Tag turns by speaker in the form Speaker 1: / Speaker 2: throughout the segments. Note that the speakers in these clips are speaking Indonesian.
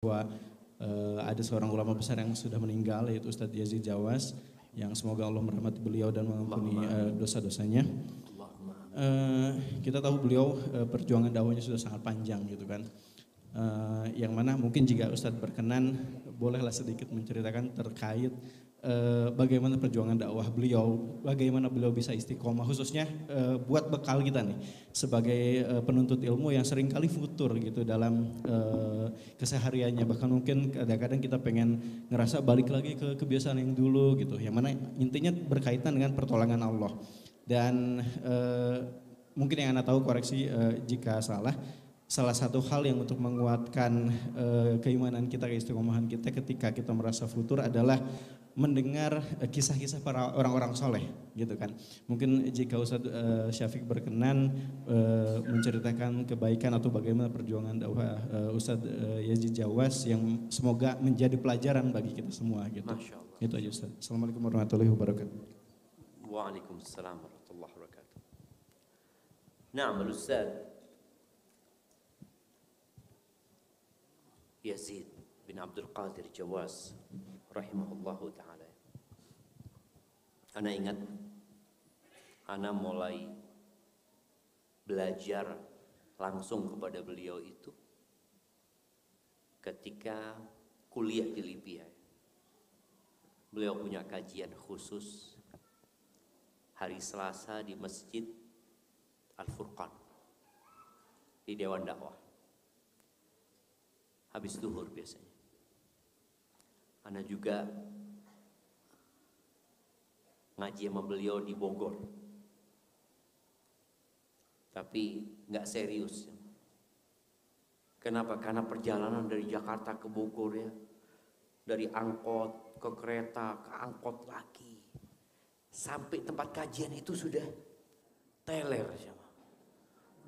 Speaker 1: bahwa ada seorang ulama besar yang sudah meninggal, yaitu Ustadz Yazid Jawas, yang semoga Allah merahmati beliau dan mengampuni dosa-dosanya. Kita tahu beliau perjuangan dakwahnya sudah sangat panjang gitu kan. Yang mana mungkin jika Ustadz berkenan bolehlah sedikit menceritakan terkait bagaimana perjuangan dakwah beliau, bagaimana beliau bisa istiqomah, khususnya buat bekal kita nih sebagai penuntut ilmu yang seringkali futur gitu dalam kesehariannya. Bahkan mungkin kadang-kadang kita pengen ngerasa balik lagi ke kebiasaan yang dulu gitu, yang mana intinya berkaitan dengan pertolongan Allah. Dan mungkin yang Anda tahu, koreksi jika salah, salah satu hal yang untuk menguatkan keimanan kita, keistiqomahan kita ketika kita merasa futur adalah mendengar kisah-kisah para orang-orang soleh gitu kan. Mungkin jika Ustadz Syafiq berkenan menceritakan kebaikan atau bagaimana perjuangan dakwah Ustadz Yazid Jawas yang semoga menjadi pelajaran bagi kita semua gitu. Itu aja Ustadz. Assalamualaikum warahmatullahi wabarakatuh.
Speaker 2: Waalaikumsalam warahmatullahi wabarakatuh. Naam, Ustadz Yazid bin Abdul Qadir Jawas rahimahullahu ta'ala. Ana ingat ana mulai belajar langsung kepada beliau itu ketika kuliah di Libya. Beliau punya kajian khusus hari Selasa di Masjid Al-Furqan di Dewan Dakwah. Habis duhur biasanya. Ana juga ngaji sama beliau di Bogor. Tapi nggak serius. Kenapa? Karena perjalanan dari Jakarta ke Bogor ya. Dari angkot ke kereta, ke angkot lagi. Sampai tempat kajian itu sudah teler sama.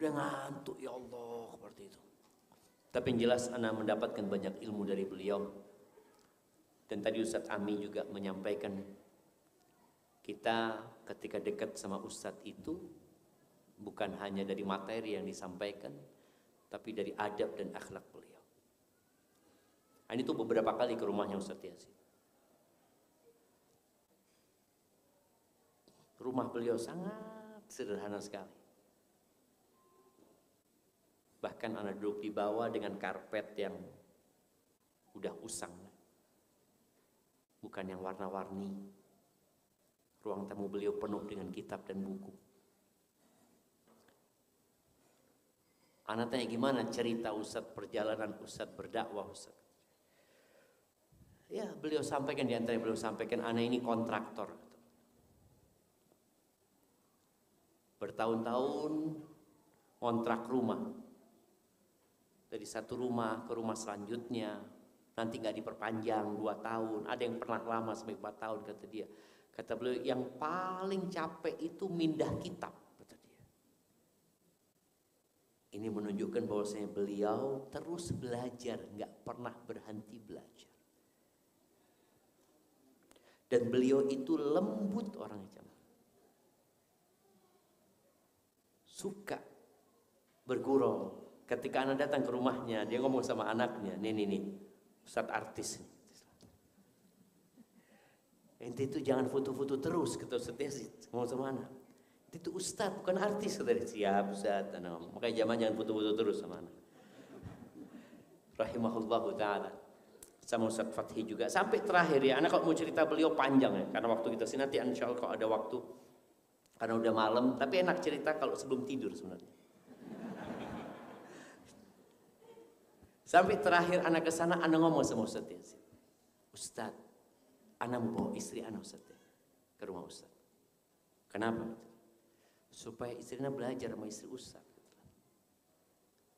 Speaker 2: Udah ngantuk, ya Allah, seperti itu. Tapi yang jelas ana mendapatkan banyak ilmu dari beliau. Dan tadi Ustadz Ami juga menyampaikan, kita ketika dekat sama Ustadz itu bukan hanya dari materi yang disampaikan, tapi dari adab dan akhlak beliau. Ini tuh beberapa kali ke rumahnya Ustadz Yazid. Rumah beliau sangat sederhana sekali. Bahkan anak duduk di bawah dengan karpet yang udah usang, bukan yang warna-warni. Ruang tamu beliau penuh dengan kitab dan buku. Anak tanya gimana cerita Ustadz, perjalanan Ustadz berdakwah Ustadz. Ya beliau sampaikan, di antara beliau sampaikan, anak ini kontraktor. Bertahun-tahun kontrak rumah. Dari satu rumah ke rumah selanjutnya, nanti gak diperpanjang 2 tahun, ada yang pernah lama sampai 4 tahun kata dia. Kata beliau, yang paling capek itu mindah kitab, kata dia. Ini menunjukkan bahwasanya beliau terus belajar, gak pernah berhenti belajar. Dan beliau itu lembut orangnya, suka bergurau. Ketika anak datang ke rumahnya, dia ngomong sama anaknya, nih, Ustadz artis nih. Ente itu jangan foto-foto terus, kata Ustadz Yazid, ngomong sama anak. Itu Ustadz, bukan artis, kata dia. Siap Ustadz, makanya jangan foto-foto terus sama anak. Rahimahullahu ta'ala. Sama Ustadz Fathi juga. Sampai terakhir ya, anak kalau mau cerita beliau panjang ya, karena waktu kita sini nanti insya Allah kalau ada waktu, karena udah malam, tapi enak cerita kalau sebelum tidur sebenarnya. Sampai terakhir anak ke sana, anak ngomong sama Ustadz Yazid. Ustadz, anak mau bawa istri anak Ustadz ke rumah Ustadz. Kenapa? Supaya istrinya belajar sama istri Ustadz.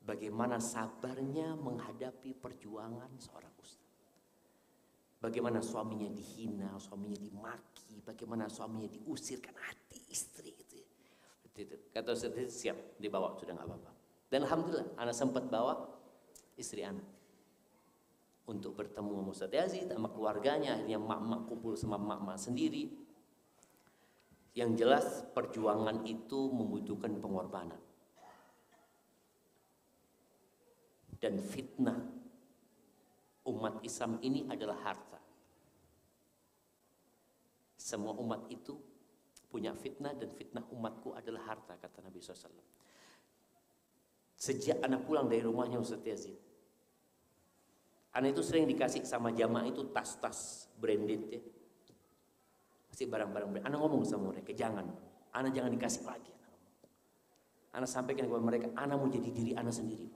Speaker 2: Bagaimana sabarnya menghadapi perjuangan seorang Ustadz. Bagaimana suaminya dihina, suaminya dimaki, bagaimana suaminya diusirkan hati istri gitu. Kata Ustadz Yazid, siap, dibawa, sudah gak apa-apa. Dan alhamdulillah, anak sempat bawa istri anak untuk bertemu sama Ustadz Yazid, sama keluarganya. Akhirnya mak-mak kumpul sama mak-mak sendiri. Yang jelas perjuangan itu membutuhkan pengorbanan dan fitnah umat Islam ini adalah harta. Semua umat itu punya fitnah dan fitnah umatku adalah harta, kata Nabi SAW. Sejak anak pulang dari rumahnya Ustaz Yazid, anak itu sering dikasih sama jamaah itu tas-tas branded ya. Kasih barang-barang branded. Anak ngomong sama mereka, jangan. Anak jangan dikasih lagi. Anak sampaikan kepada mereka, anak mau jadi diri anak sendiri.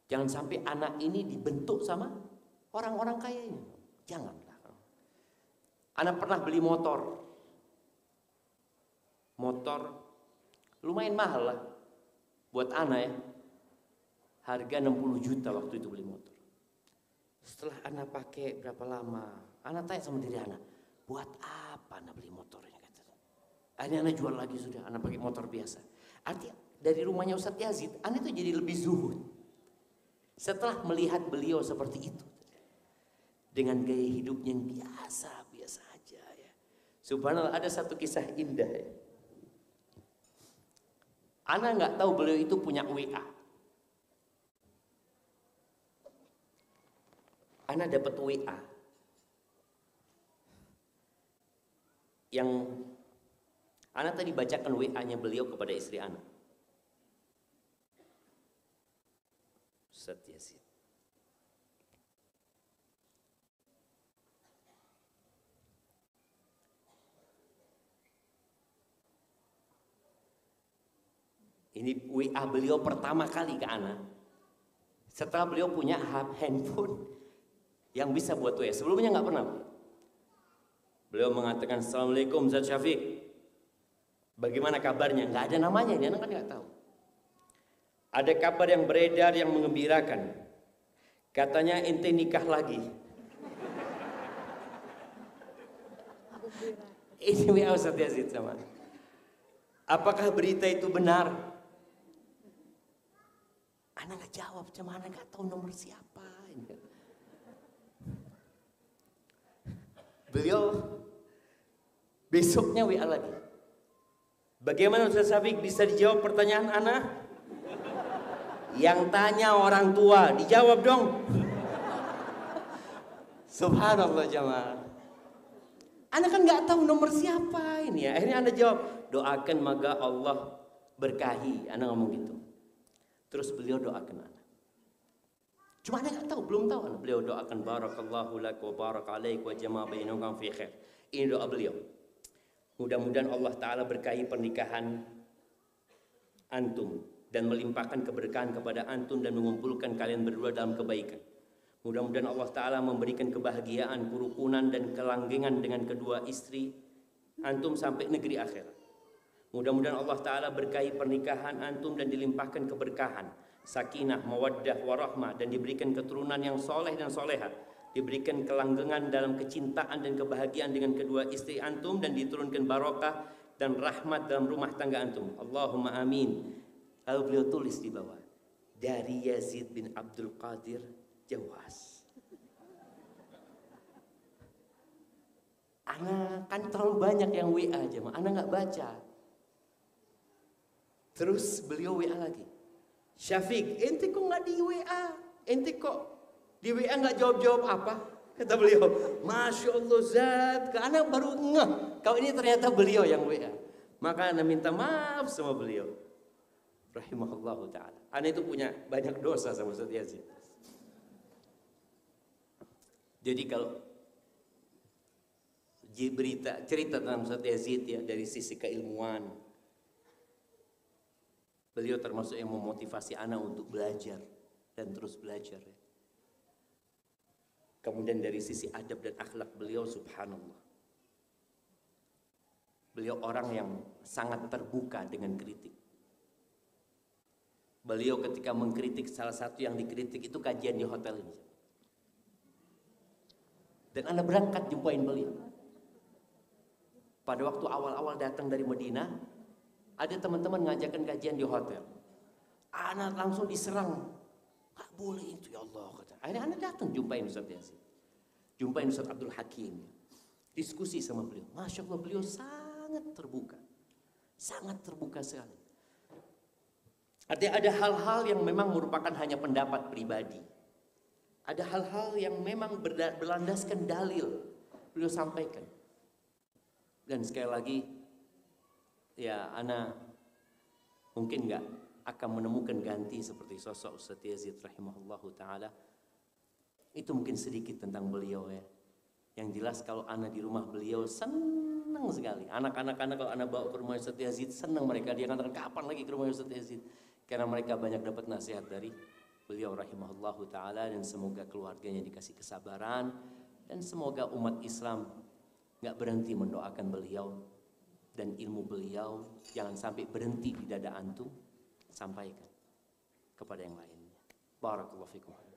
Speaker 2: Jangan sampai anak ini dibentuk sama orang-orang kaya ini. Janganlah. Anak pernah beli motor. Motor lumayan mahal lah. Buat anak ya. Harga 60 juta waktu itu beli motor. Setelah anak pakai berapa lama, anak tanya sama diri anak, buat apa anak beli motornya? Akhirnya anak jual lagi sudah, anak pakai motor biasa. Artinya dari rumahnya Ustaz Yazid, anak itu jadi lebih zuhud. Setelah melihat beliau seperti itu, dengan gaya hidupnya yang biasa aja ya. Subhanallah, ada satu kisah indah ya. Anak nggak tahu beliau itu punya WA. Anak dapat WA yang anak tadi bacakan WA-nya beliau kepada istri anak. Ustaz Yazid. Ini WA beliau pertama kali ke anak. Setelah beliau punya handphone yang bisa buat WA. Sebelumnya nggak pernah. Beliau mengatakan, Assalamualaikum Ustaz Syafiq. Bagaimana kabarnya? Nggak ada namanya, ini anak kan nggak tahu. Ada kabar yang beredar yang mengembirakan. Katanya ente nikah lagi. Ini WA Ustaz Yazid sama. Apakah berita itu benar? Anak nggak jawab, cuma anak nggak tahu nomor siapa. Beliau besoknya WA lagi. Bagaimana Ustaz Syafiq bisa dijawab pertanyaan anak? Yang tanya orang tua, dijawab dong. Subhanallah jamaah. Anak kan nggak tahu nomor siapa ini ya. Akhirnya Anda jawab, doakan maka Allah berkahi. Anak ngomong gitu. Terus beliau doakan anak. Cuma anak nggak tahu, belum tahu anak. Beliau doakan barakallahu lak wa barak alaik wa jama'a bainakum fi khair. Ini doa beliau. Mudah-mudahan Allah Ta'ala berkahi pernikahan antum dan melimpahkan keberkahan kepada antum dan mengumpulkan kalian berdua dalam kebaikan. Mudah-mudahan Allah Ta'ala memberikan kebahagiaan, kerukunan dan kelanggengan dengan kedua istri antum sampai negeri akhirat. Mudah-mudahan Allah Ta'ala berkahi pernikahan antum dan dilimpahkan keberkahan, sakinah, mawaddah, warahmah, dan diberikan keturunan yang soleh dan soleha. Diberikan kelanggengan dalam kecintaan dan kebahagiaan dengan kedua istri antum dan diturunkan barokah dan rahmat dalam rumah tangga antum. Allahumma amin. Lalu beliau tulis di bawah, dari Yazid bin Abdul Qadir Jawas. Anak kan terlalu banyak yang WA aja, anak nggak baca. Terus beliau WA lagi, Syafiq, ente kok nggak di WA? Ente kok di WA nggak jawab-jawab apa? Kata beliau, Masya Allah Zat, ke anak baru ngeh kalau ini ternyata beliau yang WA. Maka anak minta maaf sama beliau. Rahimahullahu ta'ala. Anak itu punya banyak dosa sama Ustaz Yazid. Jadi kalau cerita tentang Ustaz Yazid ya dari sisi keilmuan, beliau termasuk yang memotivasi anak untuk belajar dan terus belajar ya. Kemudian dari sisi adab dan akhlak beliau subhanallah. Beliau orang yang sangat terbuka dengan kritik. Beliau ketika mengkritik, salah satu yang dikritik itu kajian di hotel ini. Dan Anda berangkat jumpain beliau. Pada waktu awal-awal datang dari Madinah, ada teman-teman ngajakan kajian di hotel. Anak langsung diserang. Gak boleh itu ya Allah, kata. Akhirnya anak datang jumpain Ustaz Yazid. Jumpain Ustaz Abdul Hakim. Diskusi sama beliau. Masya Allah, beliau sangat terbuka. Sangat terbuka sekali. Artinya ada hal-hal yang memang merupakan hanya pendapat pribadi. Ada hal-hal yang memang berlandaskan dalil, beliau sampaikan. Dan sekali lagi, ya ana mungkin nggak akan menemukan ganti seperti sosok Ustaz Yazid rahimahullahu ta'ala. Itu mungkin sedikit tentang beliau ya. Yang jelas kalau ana di rumah beliau senang sekali. Anak-anak kalau ana bawa ke rumah Ustaz Yazid, senang mereka. Dia katakan kapan lagi ke rumah Ustaz Yazid. Karena mereka banyak dapat nasihat dari beliau rahimahullahu ta'ala. Dan semoga keluarganya dikasih kesabaran. Dan semoga umat Islam nggak berhenti mendoakan beliau. Dan ilmu beliau jangan sampai berhenti di dada antum. Sampaikan kepada yang lainnya. Barakallahu fikum.